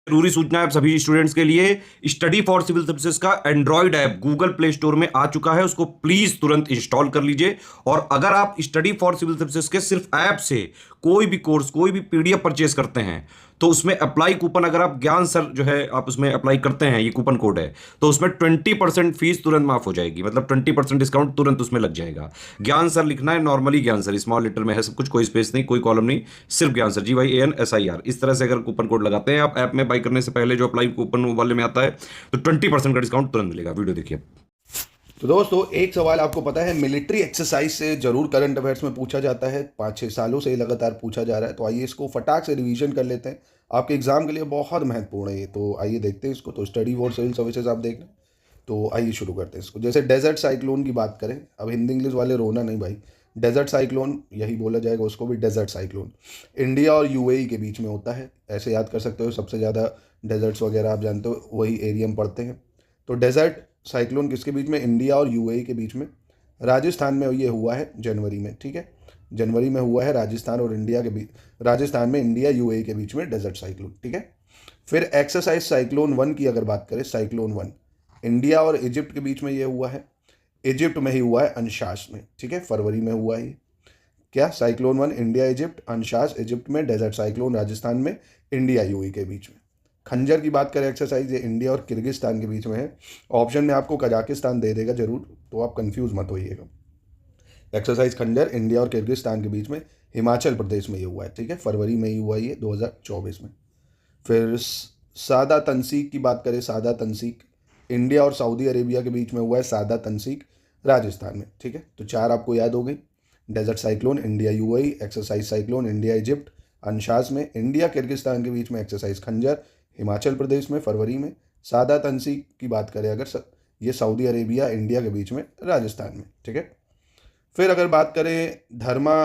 जरूरी सूचना है सभी स्टूडेंट्स के लिए। स्टडी फॉर सिविल सर्विसेज का Android app Google play store में आ चुका है, उसको प्लीज तुरंत इंस्टॉल कर लीजिए। और अगर आप स्टडी फॉर सिविल सर्विसेज के सिर्फ ऐप से कोई भी कोर्स, कोई भी पीडीएफ परचेज करते हैं, तो उसमें अप्लाई कूपन, अगर आप ज्ञान सर जो है आप उसमें अप्लाई करते हैं, ये कूपन कोड है, तो उसमें 20% फीस तुरंत माफ हो जाएगी। मतलब 20% डिस्काउंट तुरंत उसमें लग जाएगा। ज्ञान सर लिखना है, नॉर्मली ज्ञान सर स्मॉल लेटर में है सब कुछ, कोई स्पेस नहीं, कोई कॉलम नहीं, सिर्फ ज्ञान सर, GYANSIR। इस तरह से अगर कूपन कोड लगाते हैं आप ऐप में बाई करने से पहले, जो अप्लाई कूपन वाले में आता है, तो 20% का डिस्काउंट तुरंत मिलेगा। वीडियो देखिए। तो दोस्तों, एक सवाल आपको पता है मिलिट्री एक्सरसाइज से जरूर करंट अफेयर्स में पूछा जाता है, 5-6 सालों से ये लगातार पूछा जा रहा है। तो आइए इसको फटाक से रिवीजन कर लेते हैं, आपके एग्जाम के लिए बहुत महत्वपूर्ण है ये। तो आइए देखते हैं इसको। तो स्टडी फॉर सिविल सर्विसेज आप देख लें। तो आइए शुरू करते हैं इसको। जैसे डेजर्ट साइक्लोन की बात करें, अब हिंदी इंग्लिश वाले रोना नहीं भाई, डेजर्ट साइक्लोन यही बोला जाएगा उसको भी, डेजर्ट साइक्लोन इंडिया और यूएई के बीच में होता है। ऐसे याद कर सकते हो, सबसे ज़्यादा डेजर्ट्स वगैरह आप जानते हो वही एरिया में पड़ते हैं। तो डेजर्ट साइक्लोन किसके बीच में? इंडिया और यूएई के बीच में। राजस्थान में ये हुआ है जनवरी में, ठीक है, जनवरी में हुआ है राजस्थान और इंडिया के बीच, राजस्थान में इंडिया यूएई के बीच में डेजर्ट साइक्लोन, ठीक है। फिर एक्सरसाइज साइक्लोन 1 की अगर बात करें, साइक्लोन 1 इंडिया और इजिप्ट के बीच में ये हुआ है, इजिप्ट में ही हुआ है, अंशास में, ठीक है, फरवरी में हुआ है। क्या? साइक्लोन 1 इंडिया इजिप्ट, अंशास इजिप्ट में, डेजर्ट साइक्लोन राजस्थान में, इंडिया यूएई के बीच में। खंजर की बात करें एक्सरसाइज, ये इंडिया और किर्गिस्तान के बीच में है। ऑप्शन में आपको कजाकिस्तान दे देगा जरूर, तो आप कंफ्यूज मत होइएगा। एक्सरसाइज खंजर इंडिया और किर्गिस्तान के बीच में, हिमाचल प्रदेश में ये हुआ है, ठीक है, फरवरी में ही हुआ ये 2024 में। फिर सादा तंसीक की बात करें, सादा तंसीक इंडिया और सऊदी अरेबिया के बीच में हुआ है, सादा तंसीक राजस्थान में, ठीक है। तो 4 आपको याद हो गई। Desert cyclone India UAE, exercise cyclone India Egypt Anshas में, इंडिया किर्गिस्तान के बीच में एक्सरसाइज खंजर हिमाचल प्रदेश में फरवरी में, सादा तंसीक की बात करें अगर ये सऊदी अरेबिया इंडिया के बीच में राजस्थान में, ठीक है। फिर अगर बात करें धर्मा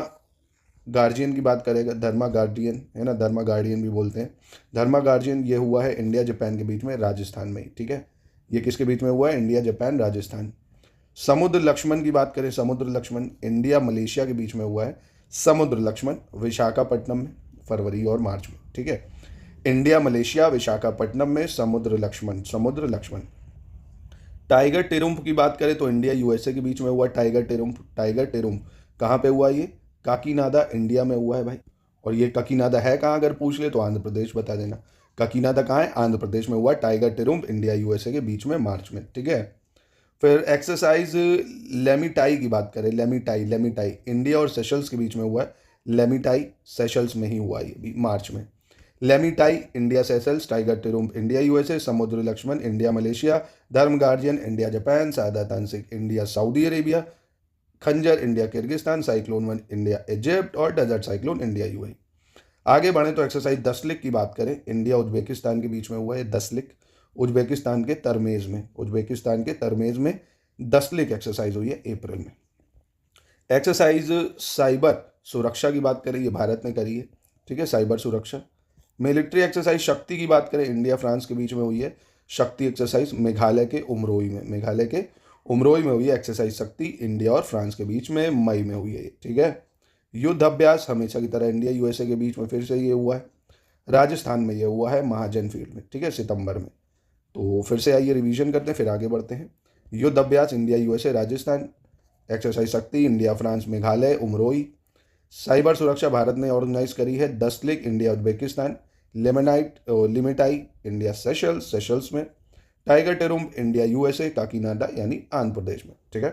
गार्जियन की बात करेगा, धर्मा गार्डियन है ना, धर्मा गार्डियन भी बोलते हैं, धर्मा गार्जियन ये हुआ है इंडिया जापान के बीच में, राजस्थान में ही, ठीक है। ये किसके बीच में हुआ है? India Japan Rajasthan. समुद्र लक्ष्मण की बात करें, समुद्र लक्ष्मण इंडिया मलेशिया के बीच में हुआ है, समुद्र लक्ष्मण विशाखापट्टनम में, फरवरी और मार्च में, ठीक है। इंडिया मलेशिया विशाखापट्टनम में समुद्र लक्ष्मण, समुद्र लक्ष्मण। टाइगर टिरुम्फ की बात करें तो इंडिया यूएसए के बीच में हुआ टाइगर टिरुम्फ, टाइगर टिरुम्फ कहाँ पे हुआ? ये काकीनाडा इंडिया में हुआ है भाई। और ये काकीनाडा है कहाँ अगर पूछ ले तो आंध्र प्रदेश बता देना। काकीनाडा कहाँ है? आंध्र प्रदेश में हुआ टाइगर टिरुम्फ इंडिया यूएसए के बीच में मार्च में, ठीक है। फिर एक्सरसाइज लेमीटाई की बात करें, लेमीटाई, लेमीटाई इंडिया और सेशल्स के बीच में हुआ है, लेमीटाई सेशल्स में ही हुआ ये भी मार्च में। Lamitiye India Seychelles, tiger triumph India USA, Samudra Laxman India Malaysia, Dharma guardian India Japan, Sada Tanseeq India Saudi Arabia, Khanjar India Kyrgyzstan, cyclone 1 India Egypt और डेजर्ट साइक्लोन इंडिया यूएई। आगे बढ़े तो एक्सरसाइज दसलिक की बात करें, इंडिया उज्बेकिस्तान के बीच में हुआ है दसलिक, उज्बेकिस्तान के तरमेज में, उज्बेकिस्तान के तरमेज में दसलिक एक्सरसाइज हुई है अप्रैल में। एक्सरसाइज साइबर सुरक्षा की बात करें, ये भारत ने करी है, ठीक है, साइबर सुरक्षा। मिलिट्री एक्सरसाइज शक्ति की बात करें, इंडिया फ्रांस के बीच में हुई है शक्ति एक्सरसाइज, मेघालय के उमरोई में, मेघालय के उमरोई में हुई है एक्सरसाइज शक्ति, इंडिया और फ्रांस के बीच में मई में हुई है, ठीक है। युद्ध अभ्यास हमेशा की तरह इंडिया यूएसए के बीच में फिर से ये हुआ है, राजस्थान में ये हुआ है महाजन फील्ड में, ठीक है, सितंबर में। तो फिर से आइए रिवीजन करते हैं, फिर आगे बढ़ते हैं। Yudh Abhyas India USA Rajasthan, exercise Shakti India France Meghalaya Umroi. Cyber सुरक्षा भारत ने ऑर्गेनाइज करी है दसलिक इंडिया उज्बेकिस्तान, लेमेनाइट लिमिटाई इंडिया सेशल्स, सेशल्स में। Tiger triumph India USA Kakinada यानी आंध्र प्रदेश में, ठीक है।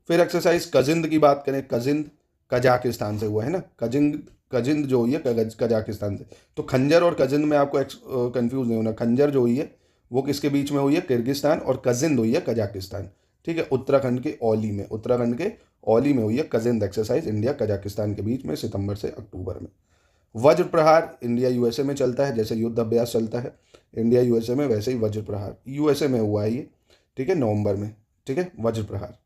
फिर एक्सरसाइज कजिंद की बात करें, कजिंद कजाकिस्तान से हुआ है ना, कजिंद, कजिंद जो हुई है कजाकिस्तान से। तो खंजर और कजिंद में आपको कंफ्यूज नहीं होना, खंजर जो हुई है वो किसके बीच में हुई है? किर्गिस्तान, और कजिंद हुई है कजाकिस्तान, ठीक है, उत्तराखंड के औली में, उत्तराखंड के औली में हुई है कजिंद एक्सरसाइज इंडिया कजाकिस्तान के बीच में सितंबर से अक्टूबर में। वज्र प्रहार इंडिया यूएसए में चलता है, जैसे युद्ध अभ्यास चलता है इंडिया यूएसए में, वैसे ही वज्र प्रहार यूएसए में हुआ है ये, ठीक है, नवंबर में, ठीक है, वज्र प्रहार।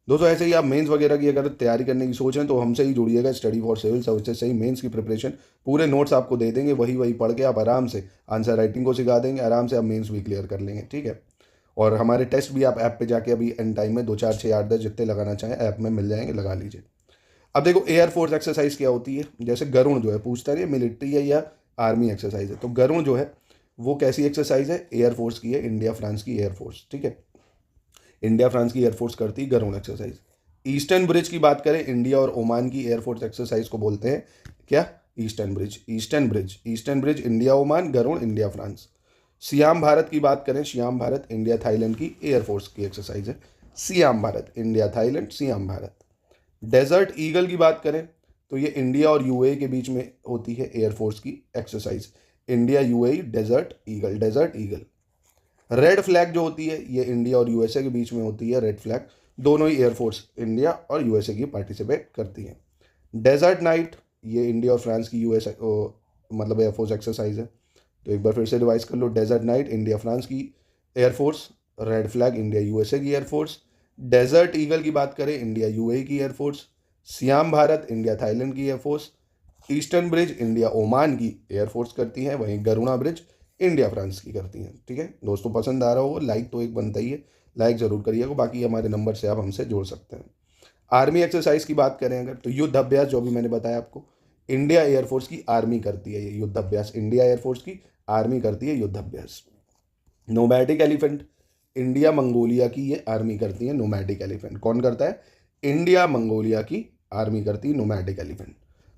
दोस्तों ऐसे ही आप मेंस वगैरह की अगर तैयारी करने की सोच रहे हैं तो हमसे ही जुड़िएगा, स्टडी फॉर सिविल सर्विसेज से ही मेंस की प्रिपरेशन, पूरे नोट्स आपको दे देंगे, वही वही पढ़ के आप आराम से आंसर राइटिंग को सिखा देंगे, आराम से आप मेंस भी क्लियर कर लेंगे, ठीक है। और हमारे टेस्ट भी आप ऐप पे जाके अभी एंड टाइम में 2 4 6 8 10 जितने लगाना चाहें ऐप में मिल जाएंगे, लगा लीजिए। अब देखो एयरफोर्स एक्सरसाइज क्या होती है, जैसे गरुण जो है पूछता है ये मिलिट्री है या आर्मी एक्सरसाइज है, तो गरुण जो है वो कैसी एक्सरसाइज है? एयरफोर्स की है, इंडिया फ्रांस की एयरफोर्स, ठीक है। इंडिया फ्रांस की एयरफोर्स करती है गरुण एक्सरसाइज। ईस्टर्न ब्रिज की बात करें, इंडिया और ओमान की एयरफोर्स एक्सरसाइज को बोलते हैं क्या? Eastern Bridge. Eastern Bridge, Eastern bridge India Oman, Garuda India France. Siam Bharat की बात करें, सियाम भारत इंडिया थाईलैंड की एयरफोर्स की एक्सरसाइज है। Siam Bharat, India Thailand, Siam Bharat. Desert eagle की बात करें तो ये इंडिया और यूएई के बीच में होती है एयरफोर्स की exercise. India UAE Desert Eagle, Desert Eagle. Red Flag जो होती है ये इंडिया और यूएसए के बीच में होती है। रेड फ्लैग दोनों ही एयरफोर्स इंडिया और यूएसए की पार्टिसिपेट करती हैं। डेजर्ट नाइट ये इंडिया और फ्रांस की यूएसए मतलब एयरफोर्स एक्सरसाइज है। तो एक बार फिर से रिवाइज कर लो, डेजर्ट नाइट इंडिया फ्रांस की air force, red flag India USA की एयरफोर्स। डेजर्ट ईगल की बात करें, इंडिया यूएई की air force. Siam Bharat India Thailand की air force. Eastern bridge India Oman की एयरफोर्स करती है, वहीं गरुणा ब्रिज इंडिया फ्रांस की करती हैं। ठीक है दोस्तों, पसंद आ रहा हो लाइक तो एक बनता ही है, लाइक ज़रूर करिएगा। बाकी हमारे नंबर से आप हमसे जुड़ सकते हैं। आर्मी एक्सरसाइज की बात करें अगर, तो युद्ध अभ्यास जो भी मैंने बताया आपको, इंडिया एयरफोर्स की आर्मी करती है ये युद्ध अभ्यास। इंडिया एयरफोर्स की आर्मी करती है युद्ध अभ्यास। नोमैटिक एलिफेंट इंडिया मंगोलिया की ये आर्मी करती है। नोमैटिक एलिफेंट कौन करता है? इंडिया मंगोलिया की आर्मी करती है नोमैटिक एलिफेंट।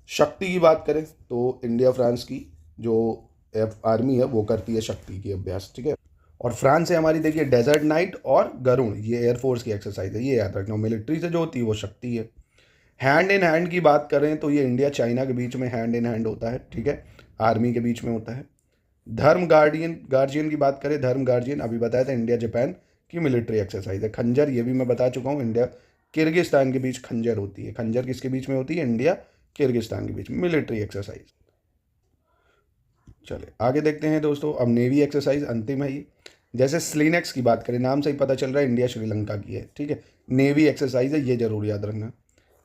शक्ति की बात करें तो इंडिया फ्रांस की जो आर्मी है वो करती है शक्ति की अभ्यास। ठीक है, और फ्रांस से हमारी देखिए डेजर्ट नाइट और गरुण, ये एयरफोर्स की एक्सरसाइज है, ये याद रखना। मिलिट्री से जो होती है वो शक्ति है। हैंड इन हैंड की बात करें तो ये इंडिया चाइना के बीच में हैंड इन हैंड होता है। ठीक है, आर्मी के बीच में होता है। धर्म गार्जियन की बात करें, धर्म गार्जियन अभी बताया था इंडिया जापान की मिलिट्री एक्सरसाइज है। खंजर ये भी मैं बता चुका हूँ, इंडिया किर्गिस्तान के बीच खंजर होती है। खंजर किसके बीच में होती है? इंडिया किर्गिस्तान के बीच में मिलिट्री एक्सरसाइज। चले आगे देखते हैं दोस्तों, अब नेवी एक्सरसाइज अंतिम है ये। जैसे स्लिनेक्स की बात करें, नाम से ही पता चल रहा है इंडिया श्रीलंका की है। ठीक है, नेवी एक्सरसाइज है, ये जरूर याद रखना।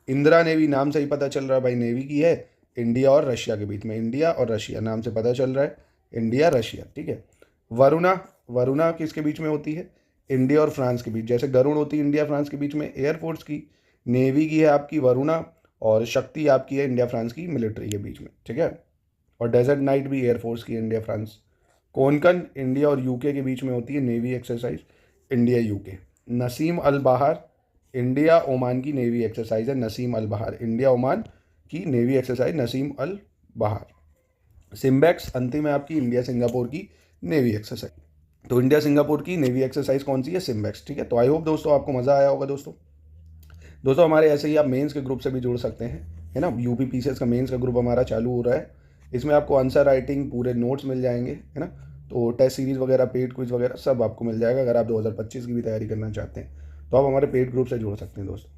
इंदिरा नेवी, नाम से ही पता चल रहा है भाई नेवी की है, इंडिया और रशिया के बीच में। इंडिया और रशिया नाम से पता चल रहा है, इंडिया रशिया। ठीक है, वरुणा, वरुणा किसके बीच में होती है? इंडिया और फ्रांस के बीच। जैसे गरुण होती है इंडिया फ्रांस के बीच में एयरफोर्स की, नेवी की है आपकी वरुणा, और शक्ति आपकी है इंडिया फ्रांस की मिलिट्री के बीच में। ठीक है, और डेजर्ट नाइट भी एयरफोर्स की इंडिया फ्रांस। कोंकण इंडिया और यूके के बीच में होती है navy exercise, India UK. Naseem al Bahr India Oman की नेवी एक्सरसाइज है। Naseem al Bahr India Oman की navy exercise, Naseem al Bahr. Simbex अंतिम है आपकी इंडिया सिंगापुर की नेवी एक्सरसाइज। तो इंडिया सिंगापुर की नेवी एक्सरसाइज कौन सी है? सिम्बेक्स। ठीक है, तो आई होप दोस्तों आपको मज़ा आया होगा। दोस्तों हमारे ऐसे ही आप मेंस के ग्रुप से भी जुड़ सकते हैं, है ना। यूपी पीसीएस का मेंस का ग्रुप हमारा चालू हो रहा है। इसमें आपको आंसर राइटिंग पूरे नोट्स मिल जाएंगे, है ना। तो टेस्ट सीरीज़ वगैरह, पेड क्विज वगैरह सब आपको मिल जाएगा। अगर आप 2025 की भी तैयारी करना चाहते हैं तो आप हमारे पेड ग्रुप से जुड़ सकते हैं दोस्तों।